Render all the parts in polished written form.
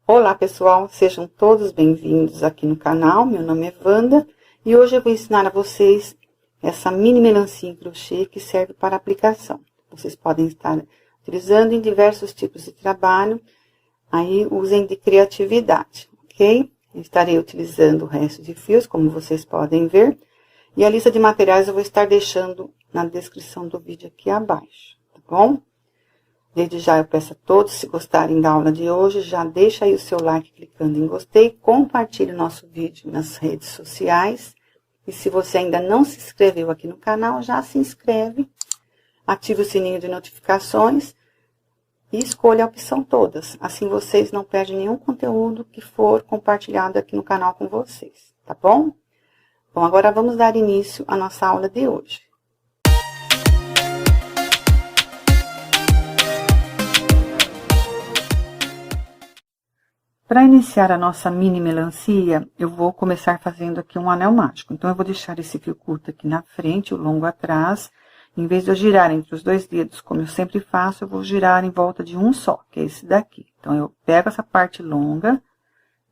Olá pessoal, sejam todos bem-vindos aqui no canal, meu nome é Wanda e hoje eu vou ensinar a vocês essa mini melancia em crochê que serve para aplicação. Vocês podem estar utilizando em diversos tipos de trabalho, aí usem de criatividade, ok? Eu estarei utilizando o resto de fios, como vocês podem ver, e a lista de materiais eu vou estar deixando na descrição do vídeo aqui abaixo, tá bom? Desde já eu peço a todos, se gostarem da aula de hoje, já deixa aí o seu like clicando em gostei, compartilhe o nosso vídeo nas redes sociais. E se você ainda não se inscreveu aqui no canal, já se inscreve, ative o sininho de notificações e escolha a opção todas. Assim vocês não perdem nenhum conteúdo que for compartilhado aqui no canal com vocês, tá bom? Bom, agora vamos dar início à nossa aula de hoje. Para iniciar a nossa mini melancia, eu vou começar fazendo aqui um anel mágico. Então, eu vou deixar esse fio curto aqui na frente, o longo atrás. Em vez de eu girar entre os dois dedos, como eu sempre faço, eu vou girar em volta de um só, que é esse daqui. Então, eu pego essa parte longa,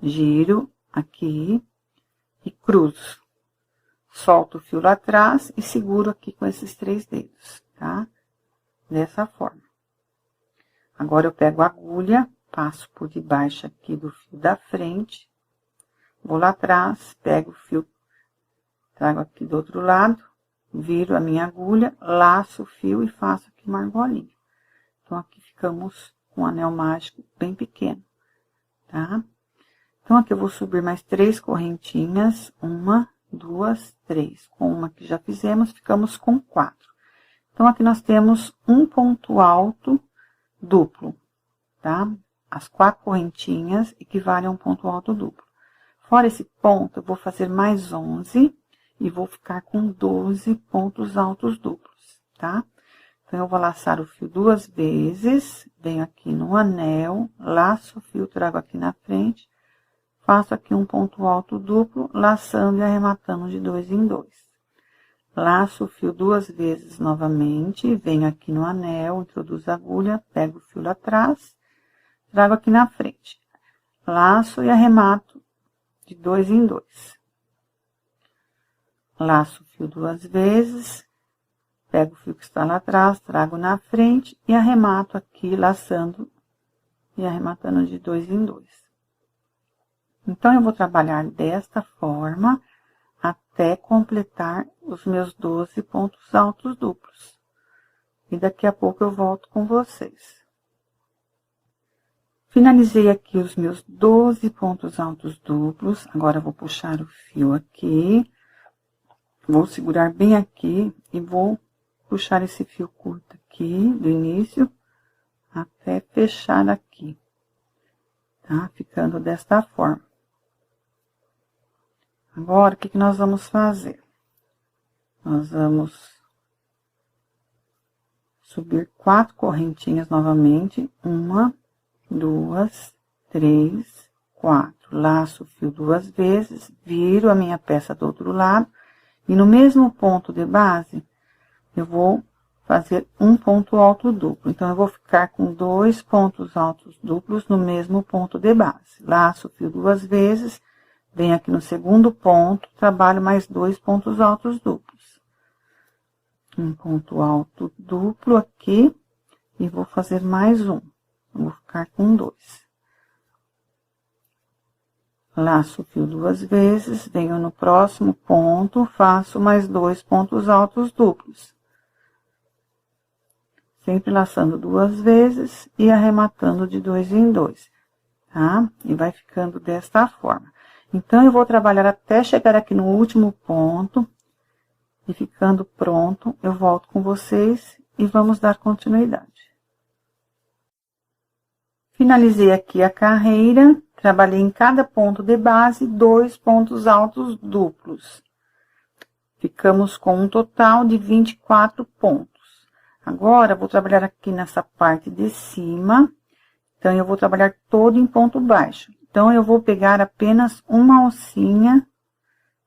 giro aqui e cruzo. Solto o fio lá atrás e seguro aqui com esses 3 dedos, tá? Dessa forma. Agora, eu pego a agulha, passo por debaixo aqui do fio da frente, vou lá atrás, pego o fio, trago aqui do outro lado, viro a minha agulha, laço o fio e faço aqui uma argolinha. Então, aqui ficamos com um anel mágico bem pequeno, tá? Então, aqui eu vou subir mais 3 correntinhas, 1, 2, 3. Com uma que já fizemos, ficamos com 4. Então, aqui nós temos um ponto alto duplo, tá? As 4 correntinhas equivalem a um ponto alto duplo. Fora esse ponto, eu vou fazer mais 11 e vou ficar com 12 pontos altos duplos, tá? Então, eu vou laçar o fio 2 vezes, venho aqui no anel, laço o fio, trago aqui na frente, faço aqui um ponto alto duplo, laçando e arrematando de 2 em 2. Laço o fio 2 vezes novamente, venho aqui no anel, introduzo a agulha, pego o fio lá atrás, trago aqui na frente, laço e arremato de 2 em 2. Laço o fio 2 vezes, pego o fio que está lá atrás, trago na frente e arremato aqui, laçando e arrematando de 2 em 2. Então, eu vou trabalhar desta forma até completar os meus 12 pontos altos duplos. E daqui a pouco eu volto com vocês. Finalizei aqui os meus 12 pontos altos duplos. Agora, eu vou puxar o fio aqui. Vou segurar bem aqui e vou puxar esse fio curto aqui, do início, até fechar aqui. Tá? Ficando desta forma. Agora, o que nós vamos fazer? Nós vamos subir 4 correntinhas novamente. 1, 2, 3, 4. Laço o fio 2 vezes, viro a minha peça do outro lado. E no mesmo ponto de base, eu vou fazer um ponto alto duplo. Então, eu vou ficar com 2 pontos altos duplos no mesmo ponto de base. Laço o fio 2 vezes, venho aqui no segundo ponto, trabalho mais 2 pontos altos duplos. Um ponto alto duplo aqui, e vou fazer mais um. Vou ficar com 2. Laço o fio 2 vezes, venho no próximo ponto, faço mais 2 pontos altos duplos. Sempre laçando 2 vezes e arrematando de 2 em 2, tá? E vai ficando desta forma. Então, eu vou trabalhar até chegar aqui no último ponto, e ficando pronto, eu volto com vocês e vamos dar continuidade. Finalizei aqui a carreira, trabalhei em cada ponto de base 2 pontos altos duplos. Ficamos com um total de 24 pontos. Agora, vou trabalhar aqui nessa parte de cima, então, eu vou trabalhar todo em ponto baixo. Então, eu vou pegar apenas uma alcinha,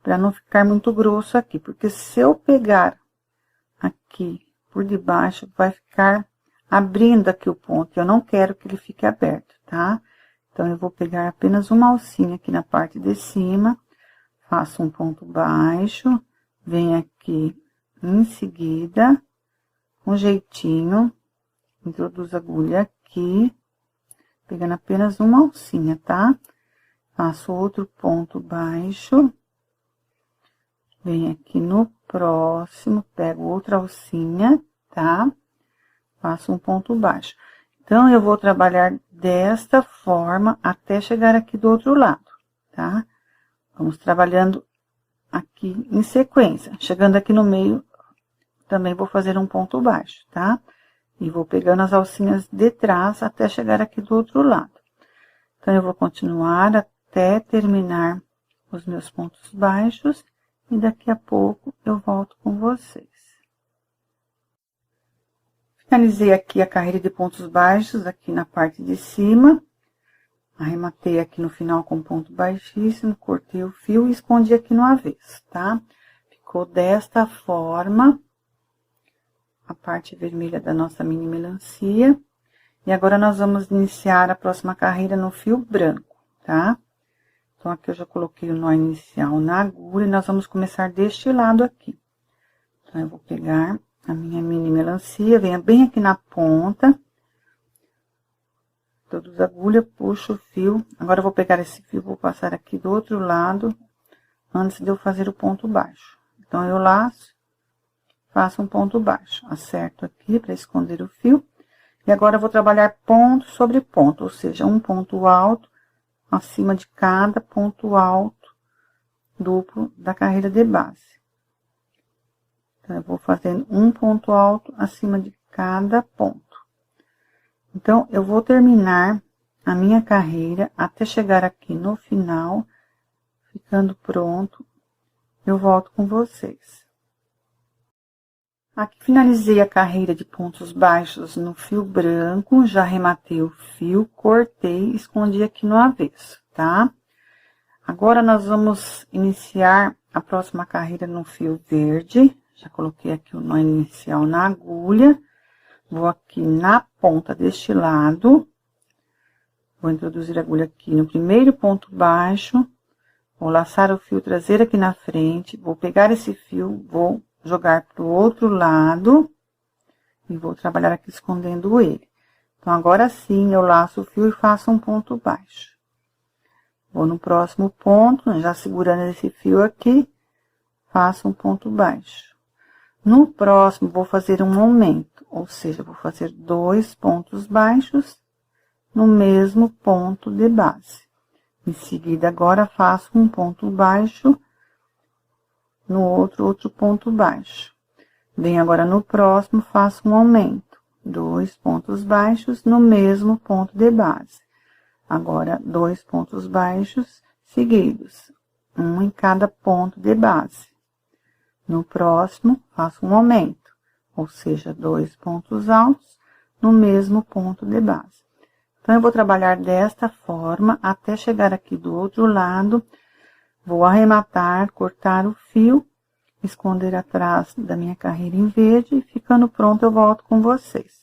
para não ficar muito grosso aqui, porque se eu pegar aqui por debaixo, vai ficar abrindo aqui o ponto, eu não quero que ele fique aberto, tá? Então, eu vou pegar apenas uma alcinha aqui na parte de cima, faço um ponto baixo, venho aqui em seguida, com jeitinho, introduzo a agulha aqui, pegando apenas uma alcinha, tá? Faço outro ponto baixo, venho aqui no próximo, pego outra alcinha, tá? Faço um ponto baixo. Então, eu vou trabalhar desta forma até chegar aqui do outro lado, tá? Vamos trabalhando aqui em sequência. Chegando aqui no meio, também vou fazer um ponto baixo, tá? E vou pegando as alcinhas de trás até chegar aqui do outro lado. Então, eu vou continuar até terminar os meus pontos baixos e daqui a pouco eu volto com vocês. Finalizei aqui a carreira de pontos baixos aqui na parte de cima. Arrematei aqui no final com ponto baixíssimo, cortei o fio e escondi aqui no avesso, tá? Ficou desta forma a parte vermelha da nossa mini melancia. E agora, nós vamos iniciar a próxima carreira no fio branco, tá? Então, aqui eu já coloquei o nó inicial na agulha e nós vamos começar deste lado aqui. Então, eu vou pegar a minha mini melancia, venho bem aqui na ponta. Introduzo a agulha, puxo o fio. Agora, eu vou pegar esse fio, vou passar aqui do outro lado, antes de eu fazer o ponto baixo. Então, eu laço, faço um ponto baixo. Acerto aqui para esconder o fio. E agora, eu vou trabalhar ponto sobre ponto, ou seja, um ponto alto acima de cada ponto alto duplo da carreira de base. Então, eu vou fazendo um ponto alto acima de cada ponto. Então, eu vou terminar a minha carreira até chegar aqui no final, ficando pronto, eu volto com vocês. Aqui finalizei a carreira de pontos baixos no fio branco, já arrematei o fio, cortei e escondi aqui no avesso, tá? Agora, nós vamos iniciar a próxima carreira no fio verde. Já coloquei aqui o nó inicial na agulha. Vou aqui na ponta deste lado. Vou introduzir a agulha aqui no primeiro ponto baixo. Vou laçar o fio traseiro aqui na frente. Vou pegar esse fio, vou jogar pro outro lado. E vou trabalhar aqui escondendo ele. Então, agora sim, eu laço o fio e faço um ponto baixo. Vou no próximo ponto, já segurando esse fio aqui, faço um ponto baixo. No próximo, vou fazer um aumento, ou seja, vou fazer 2 pontos baixos no mesmo ponto de base. Em seguida, agora, faço um ponto baixo no outro ponto baixo. Venho agora no próximo, faço um aumento, 2 pontos baixos no mesmo ponto de base. Agora, 2 pontos baixos seguidos, um em cada ponto de base. No próximo, faço um aumento, ou seja, 2 pontos altos no mesmo ponto de base. Então, eu vou trabalhar desta forma até chegar aqui do outro lado. Vou arrematar, cortar o fio, esconder atrás da minha carreira em verde e ficando pronto, eu volto com vocês.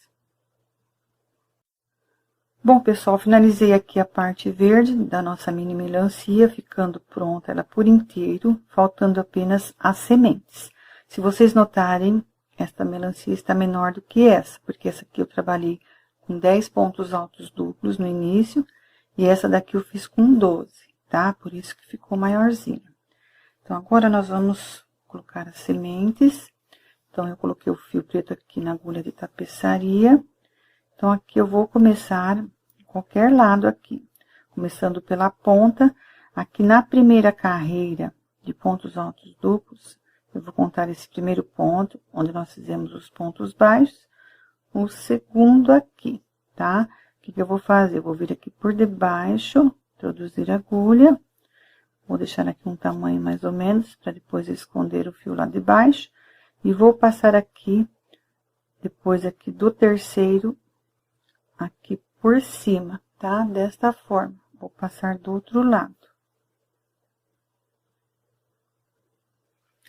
Bom, pessoal, finalizei aqui a parte verde da nossa mini melancia, ficando pronta ela por inteiro, faltando apenas as sementes. Se vocês notarem, esta melancia está menor do que essa, porque essa aqui eu trabalhei com 10 pontos altos duplos no início, e essa daqui eu fiz com 12, tá? Por isso que ficou maiorzinha. Então, agora nós vamos colocar as sementes. Então, eu coloquei o fio preto aqui na agulha de tapeçaria. Então, aqui eu vou começar qualquer lado aqui, começando pela ponta. Aqui na primeira carreira de pontos altos duplos, eu vou contar esse primeiro ponto, onde nós fizemos os pontos baixos, o segundo aqui, tá? O que eu vou fazer? Eu vou vir aqui por debaixo, introduzir a agulha, vou deixar aqui um tamanho mais ou menos, para depois esconder o fio lá de baixo, e vou passar aqui, depois aqui do terceiro, aqui por cima, tá? Desta forma. Vou passar do outro lado.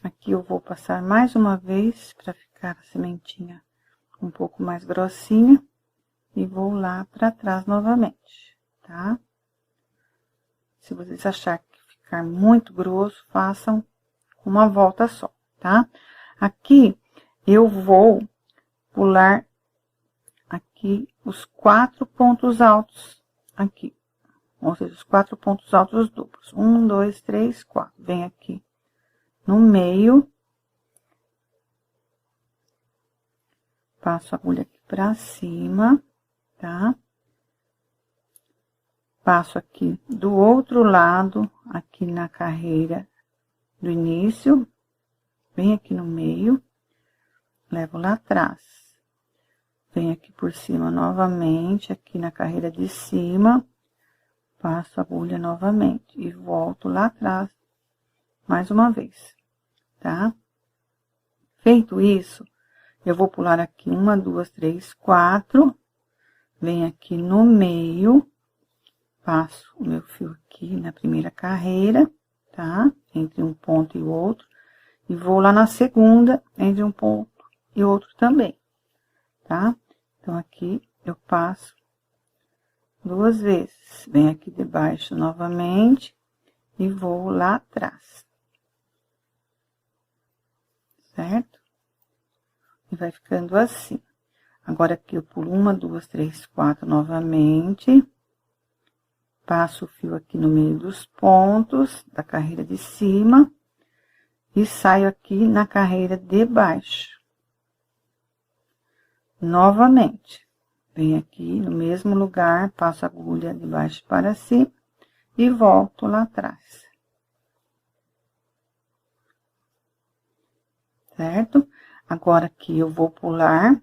Aqui eu vou passar mais uma vez, para ficar a sementinha um pouco mais grossinha. E vou lá para trás novamente, tá? Se vocês acharem que ficar muito grosso, façam uma volta só, tá? Aqui, eu vou pular aqui os 4 pontos altos aqui. Ou seja, os 4 pontos altos duplos. 1, 2, 3, 4. Vem aqui no meio. Passo a agulha aqui pra cima, tá? Passo aqui do outro lado, aqui na carreira do início. Vem aqui no meio. Levo lá atrás. Venho aqui por cima novamente, aqui na carreira de cima. Passo a agulha novamente e volto lá atrás mais uma vez, tá? Feito isso, eu vou pular aqui 1, 2, 3, 4. Venho aqui no meio, passo o meu fio aqui na primeira carreira, tá? Entre um ponto e o outro. E vou lá na segunda, entre um ponto e outro também, tá? Então, aqui eu passo 2 vezes. Venho aqui debaixo novamente e vou lá atrás. Certo? E vai ficando assim. Agora, aqui eu pulo 1, 2, 3, 4 novamente. Passo o fio aqui no meio dos pontos da carreira de cima. E saio aqui na carreira de baixo. Novamente. Venho aqui no mesmo lugar, passo a agulha de baixo para cima e volto lá atrás. Certo? Agora aqui eu vou pular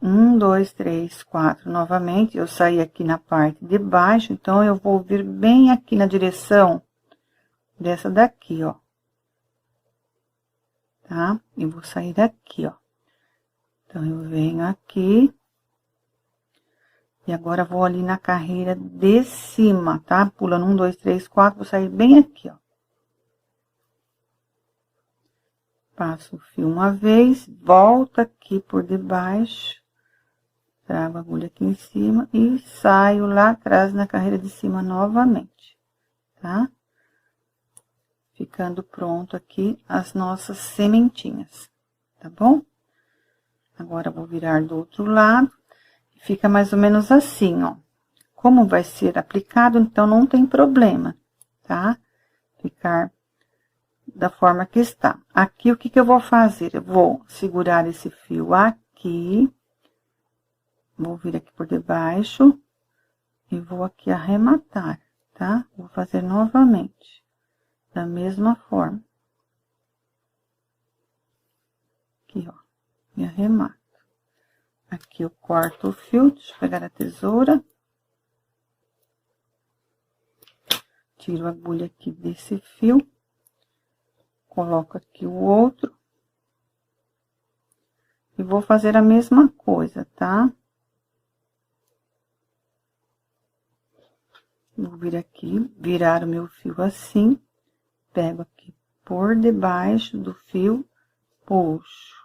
1, 2, 3, 4 novamente. Eu saí aqui na parte de baixo, então eu vou vir bem aqui na direção dessa daqui, ó. Tá? E vou sair daqui, ó. Então, eu venho aqui. E agora, vou ali na carreira de cima, tá? Pulando 1, 2, 3, 4, vou sair bem aqui, ó. Passo o fio uma vez, volto aqui por debaixo, trago a agulha aqui em cima e saio lá atrás na carreira de cima novamente, tá? Ficando pronto aqui as nossas sementinhas, tá bom? Agora, vou virar do outro lado. Fica mais ou menos assim, ó. Como vai ser aplicado, então não tem problema, tá? Ficar da forma que está. Aqui, o que que eu vou fazer? Eu vou segurar esse fio aqui. Vou vir aqui por debaixo. E vou aqui arrematar, tá? Vou fazer novamente. Da mesma forma. Aqui, ó. E arremato. Aqui eu corto o fio, deixa eu pegar a tesoura. Tiro a agulha aqui desse fio. Coloco aqui o outro. E vou fazer a mesma coisa, tá? Vou vir aqui, virar o meu fio assim. Pego aqui por debaixo do fio, puxo.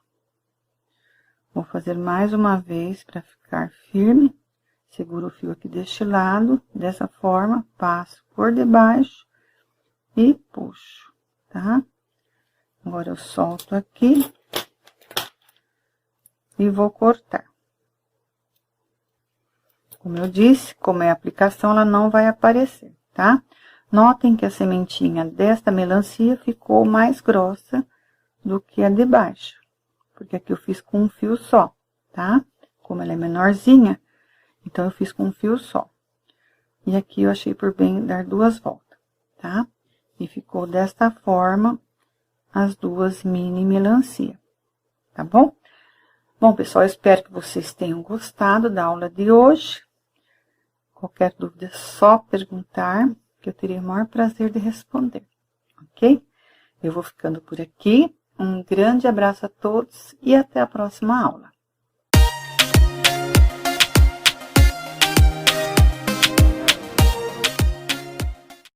Vou fazer mais uma vez para ficar firme. Seguro o fio aqui deste lado, dessa forma, passo por debaixo e puxo, tá? Agora, eu solto aqui e vou cortar. Como eu disse, como é a aplicação, ela não vai aparecer, tá? Notem que a sementinha desta melancia ficou mais grossa do que a de baixo. Porque aqui eu fiz com um fio só, tá? Como ela é menorzinha, então eu fiz com um fio só. E aqui eu achei por bem dar 2 voltas, tá? E ficou desta forma as 2 mini melancia, tá bom? Bom, pessoal, eu espero que vocês tenham gostado da aula de hoje. Qualquer dúvida é só perguntar, que eu terei o maior prazer de responder, ok? Eu vou ficando por aqui. Um grande abraço a todos e até a próxima aula.